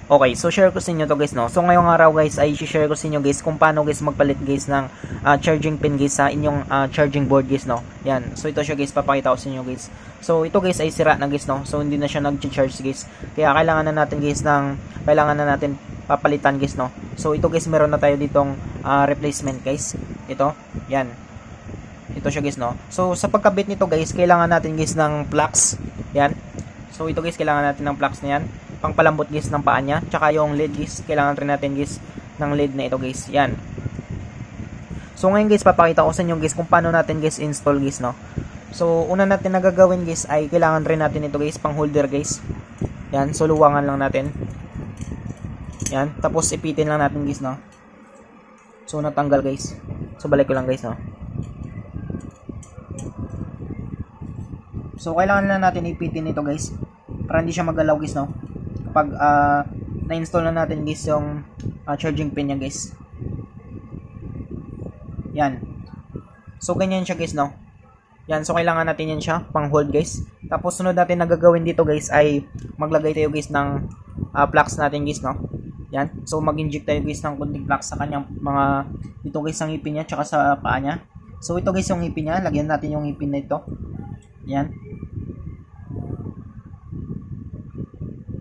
Okay, so share ko sa inyo to guys, no. So ngayong araw guys ay share ko sa inyo guys kung paano guys magpalit guys ng charging pin guys sa inyong charging board guys, no. Yan. So ito siya guys, papakita ko sa inyo guys. So ito guys ay sira na guys, no. So hindi na siya nag-charge guys. Kaya kailangan na natin papalitan guys, no. So ito guys, meron na tayo ditong replacement guys. Ito, yan. Ito siya guys, no. So sa pagkabit nito guys, kailangan natin guys ng plugs. Yan. So ito guys, kailangan natin ng plugs na yan. Pangpalambot guys ng paa niya. Tsaka yung lid guys, kailangan rin natin guys ng lid na ito guys. Yan. So ngayon guys, papakita ko sa inyo guys kung paano natin guys install guys, no. So una natin na gagawin guys ay kailangan rin natin ito guys, pang holder guys. Yan. So luwangan lang natin. Yan. Tapos ipitin lang natin guys, no. So natanggal guys. So balik ko lang guys, no. So kailangan lang natin ipitin ito guys para hindi siya magalaw guys, no. Kapag na-install na natin guys yung charging pin niya guys. Yan. So ganyan siya guys, no. Yan, so kailangan natin yan siya pang hold guys. Tapos sunod natin na gagawin dito guys ay maglagay tayo guys ng plugs natin guys, no. Yan. So mag-inject tayo guys ng kunting plugs sa kanyang mga dito guys ang ngipin niya tsaka sa paa niya. So ito guys yung ngipin niya, lagyan natin yung ngipin na ito. Yan.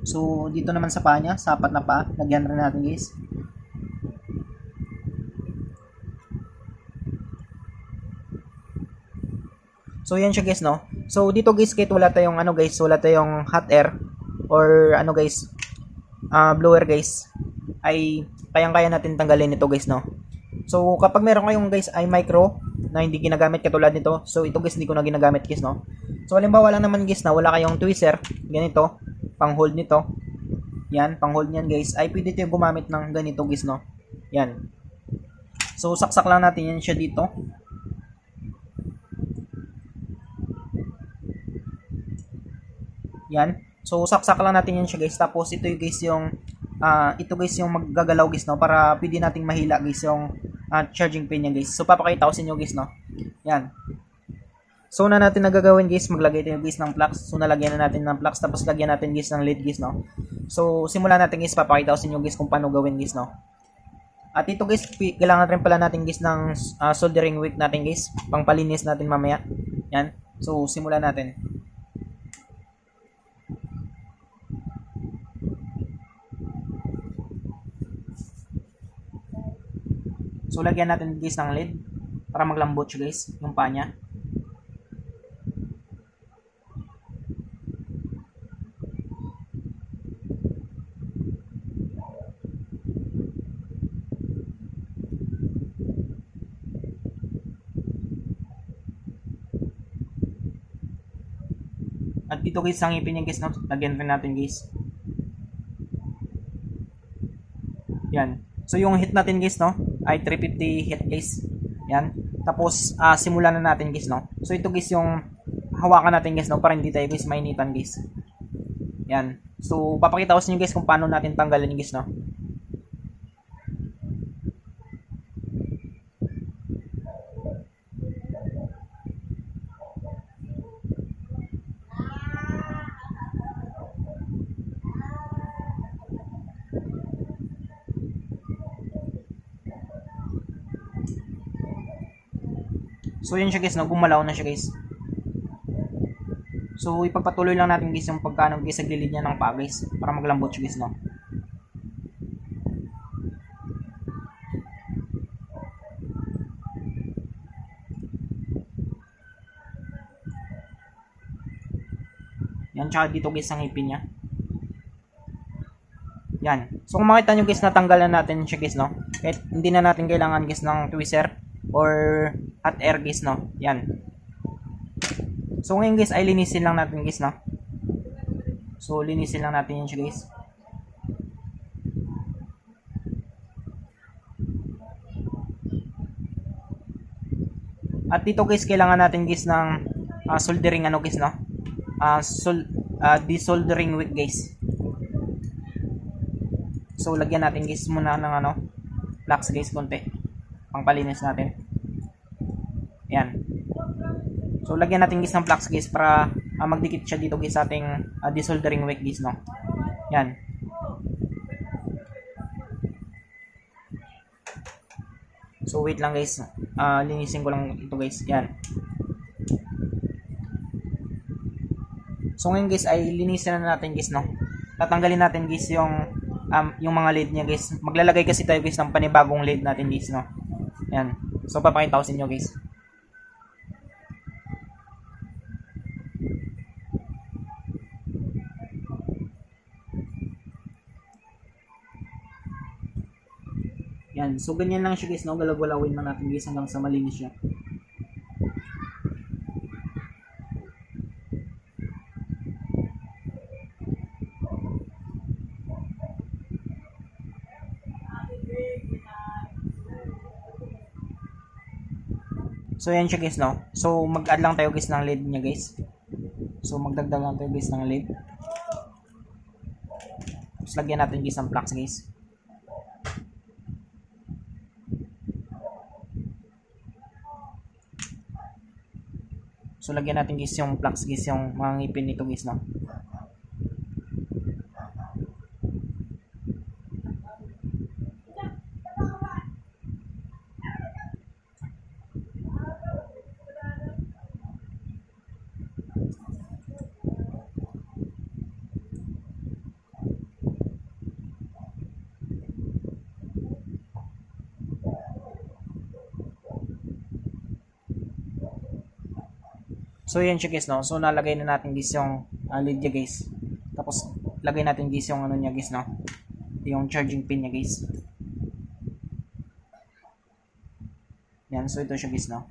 So, dito naman sa paa niya, sa apat na paa, lagyan rin natin guys. So, yan siya guys, no. So, dito guys, kahit wala tayong wala tayong hot air or guys, blower guys, ay kayang-kaya natin tanggalin ito guys, no. So, kapag meron kayong guys ay micro na hindi ginagamit katulad nito, so ito guys hindi ko na ginagamit guys, no. So, halimbawa lang naman guys na wala kayong tweezer, ganito, pang hold nito. Yan, pang hold niyan guys, ay pwede tayo gumamit ng ganito guys, no. Yan. So, saksak lang natin yan siya dito. Yan. So, saksak lang natin yan siya guys. Tapos, ito yung maggagalaw guys, no, para pwede nating mahila guys yung charging pin niya guys. So, papakita ko sa inyo guys, no. Yan. So, una natin na gagawin guys, maglagay tayo guys ng plugs. So, nalagyan na natin ng plugs, tapos lagyan natin guys ng lid guys, no. So, simulan natin guys, papakita ko sa inyo guys kung paano gawin guys, no. At ito guys, kailangan rin pala natin guys ng soldering wick natin guys, pangpalinis natin mamaya. Yan. So, simulan natin. So, lagyan natin guys ng lid para maglambot siya guys, yung paa niya. At dito guys, ang ngipin niya guys, no? Lagyan rin natin guys. Yan. So, yung hit natin guys, no, ay 350 hit guys. Yan. Tapos, simulan na natin guys, no. So, ito guys yung hawakan natin guys, no, para hindi tayo guys mainitan guys. Yan. So, papakita ko sa inyo guys kung paano natin tanggalin guys, no. So, yun siya guys, no? Gumalaw na siya guys. So, ipagpatuloy lang natin guys yung pagkano guys sa gilid niya ng paa guys, para maglambot siya guys, no? Yan, tsaka dito guys ang ngipin niya. Yan. So, kung makita nyo guys, natanggalan natin siya guys, no? Kahit hindi na natin kailangan guys ng tweezer or hot air guys, no. Yan. So ngayon guys ay linisin lang natin guys, no. So linisin lang natin yan siya guys. At dito guys kailangan natin guys ng soldering guys, no. Desoldering wick guys. So lagyan natin guys muna ng flux guys konti. Pangpalinis natin. Yan. So lagyan natin guys ng flux guys para magdikit siya dito guys sa ating desoldering wick guys, no. Yan. So wait lang guys, linisin ko lang ito guys. Yan. So ngayon guys ay linisin na natin guys, no. Tatanggalin natin guys yung mga lid niya guys. Maglalagay kasi tayo guys ng panibagong lid natin guys, no. Yan. So papakita ko sa inyo guys. Yan. So ganyan lang siya guys, no. Galag-galawin lang natin guys hanggang sa malinis siya. So yan siya guys, no. So mag-add lang tayo guys ng lid niya guys. So magdagdag lang tayo guys ng lid. Tapos lagyan natin guys ng flux guys. So lagyan natin guys yung flux guys, yung mga ngipin nito guys, no. So yan siya guys, no. So nalagay na natin guys yung lid niya guys. Tapos lagay natin guys yung ano niya guys, no. Yung charging pin niya guys. Yan, so ito siya guys, no.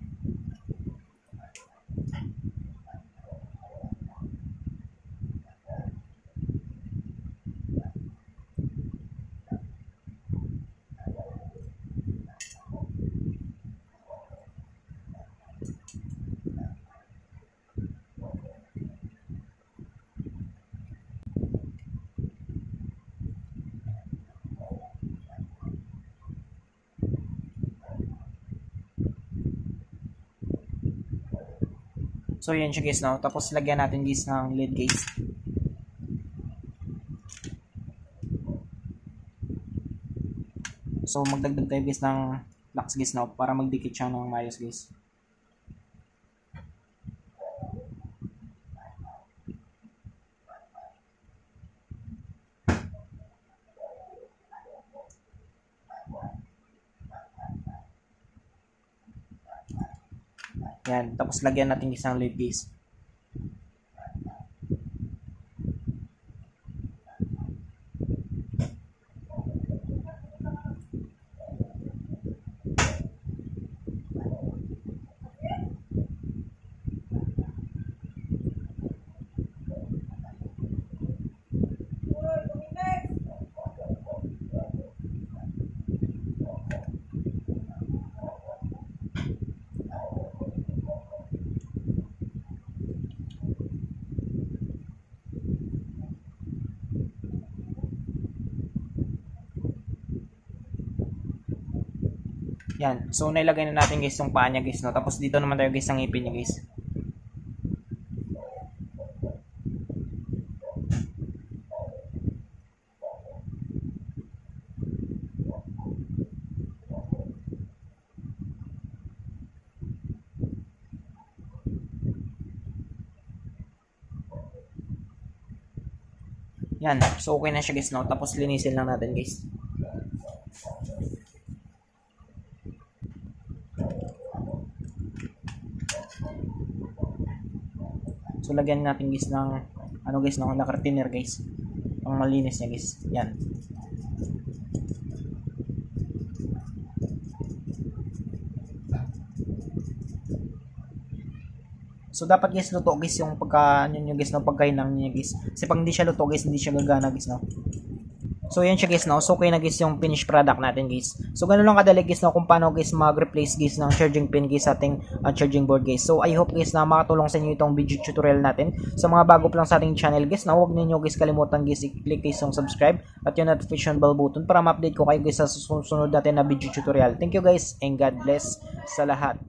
So yan siya guys, no. Tapos lagyan natin guys ng lid guys. So magdagdag tayo guys ng flux guys, no, para magdikit siya ng maayos guys. Yan, tapos lagyan natin guys ng lid guys. Yan. So, nailagay na natin guys yung paa niya guys, no. Tapos dito naman tayo guys ang ngipin niya guys. Yan. So, okay na siya guys, no. Tapos linisin lang natin guys. So lagyan natin guys ng ano guys, ng lacquer thinner guys. Ang malinis niya guys. Yan. So dapat guys luto guys yung pagka ano nyo guys, no, pagkainang niya guys. Kasi pag hindi siya luto guys, hindi siya gagana guys, no. So yan siya guys, no. So okay na guys yung finished product natin guys. So ganun lang kadali guys, no, kung paano guys mag-replace guys ng charging pin guys sa ating charging board guys. So I hope guys na makatulong sa inyo itong video tutorial natin. Sa mga bago pa lang sa ating channel guys, na huwag ninyo guys kalimutan guys i-click guys yung subscribe at yung notification bell button para ma-update ko kayo guys sa susunod natin na video tutorial. Thank you guys and God bless sa lahat.